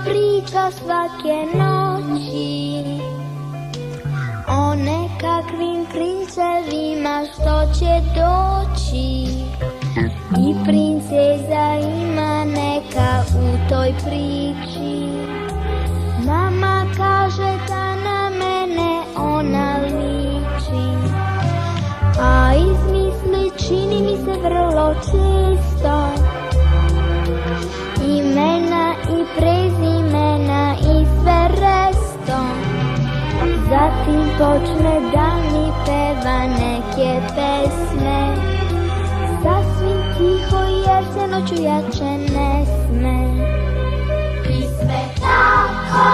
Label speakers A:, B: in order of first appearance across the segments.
A: priča svake noći o nekakvim princevima što će doći. I princeza ima neka u toj priči. Mama kaže da na mene ona liči, a izmisli čini mi se vrlo često imena i prezimena i sve restom. Zatim počne da mi peva neke pesme, sasvim tiho jer se noću jače ne sme. I sve tako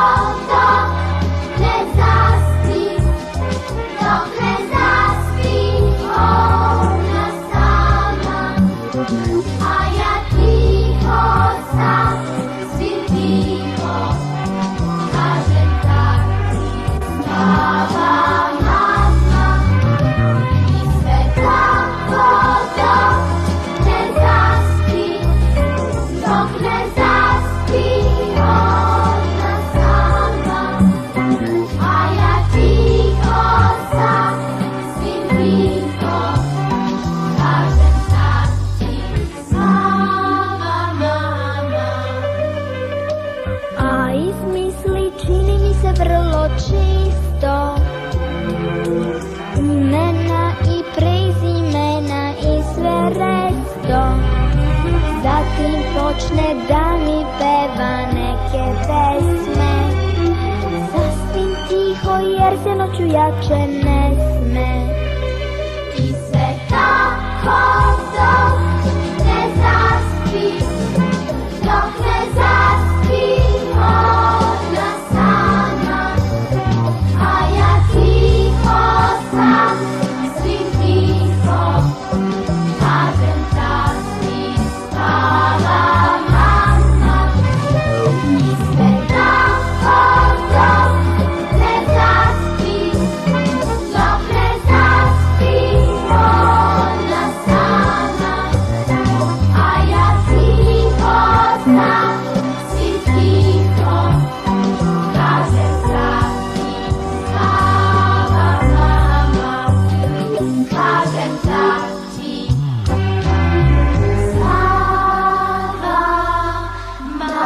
A: dok ne zaspi, dok ne zaspi ona sama, a ja tiho sam, svim tiho kažem tak ti spava mama. I sve tako dok ne zaspi, dok ne zaspi ona sama, a ja tiho sam, svim tiho kažem tak ti spava mama. A izmisli čini mi se vrlo čisto imena i prezimena i sve resto. Zatim počne da mi peva neke pesme, sasvim tiho jer se noću jače ne sme. I sve tako dok ne zaspi, dok ne zaspi ona sama, a ja tiho sam, svim tiho kažem tak ti spava mama. I sve tako dok ne zaspi, dok ne zaspi ona sama, a ja tiho sam, svim tiho kažem tak ti spava mama. Kažem tak ti spava mama.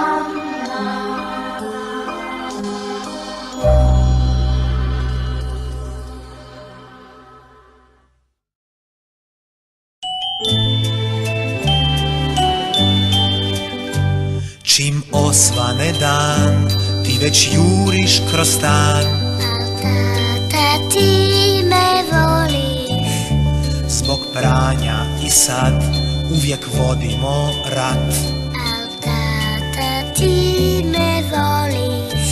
B: Čim osvane dan, ti već juriš kroz stan.
A: Al tata ti me voliš,
B: Zbog pranja i sad uvijek vodimo rat.
A: al tata ti me voliš,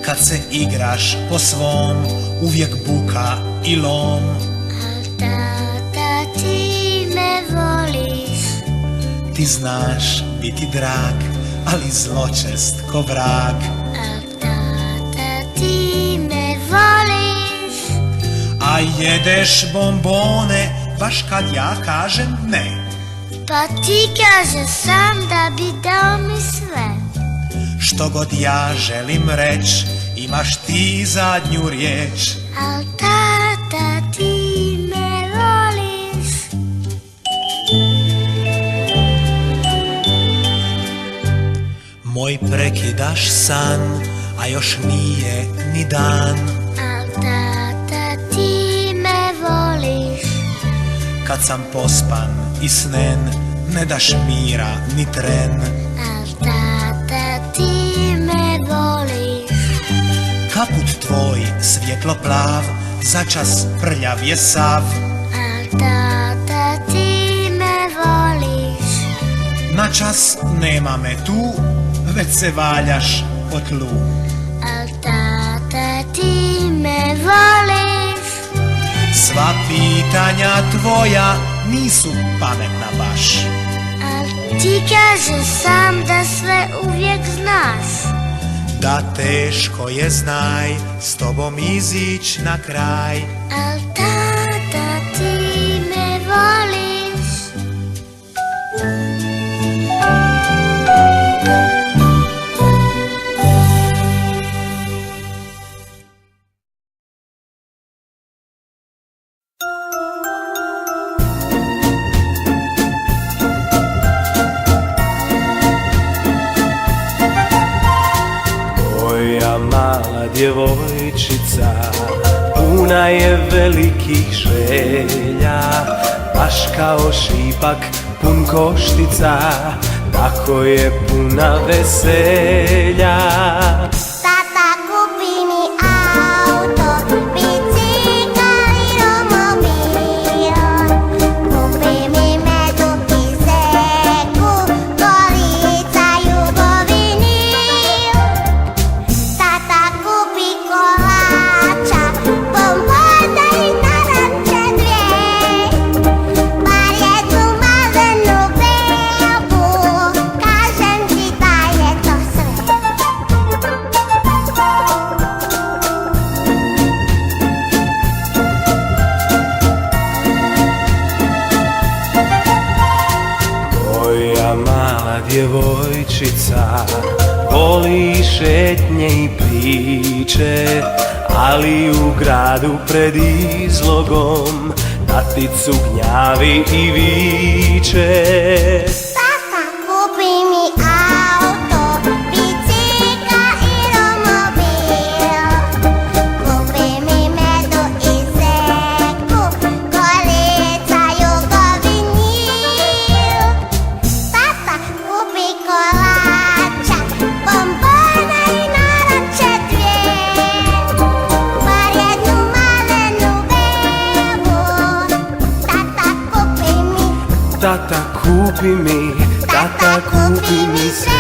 B: Kad se igraš po svom, uvijek buka i lom.
A: al tata ti me voliš,
B: Ti znaš biti drag, ali zločest ko vrag.
A: al tata ti me voliš,
B: A jedeš bombone baš kad ja kažem ne.
A: pa ti kaže sam da bi dao mi sve.
B: Što god ja želim reć, imaš ti zadnju riječ.
A: Al tata ti me voliš,
B: Moj prekidaš san, a još nije ni dan.
A: al tata ti me voliš,
B: Kad sam pospan i snen, ne daš mira ni tren.
A: al tata ti me voliš,
B: Kaput tvoj svjetlo plav, začas prljav je sav.
A: al tata ti me voliš,
B: Na čas nema me tu, već se valjaš po tlu.
A: al tata ti me voliš,
B: Sva pitanja tvoja nisu pametna baš.
A: al ti kaže sam da sve uvijek znaš.
B: Da teško je znaj, s tobom izić na kraj.
A: Al tata ti me voliš,
C: djevojčica, puna je velikih želja, baš kao šipak pun koštica, tako je puna veselja.
A: Tata, kupi mi auto, bicikl i romobil. Kupi mi medu i zeku, kolica, jugovinil. Tata, kupi kolača, bombona i naranče dvije. Bar jednu malenu bebu, kažem ti da je to sve.
C: Moja mala djevojčica voli šetnje i priče, ali u gradu pred izlogom taticu gnjavi i viče.
A: Tata, kupi mi auto, bicikl i romobil. Kupi mi medu i zeku, kolica, jugovinil. Tata, kupi kolača, bombona i naranče dvije. Bar jednu malenu bebu, tata, kupi mi.
C: Tata, kupi mi, tata, kupi mi sve.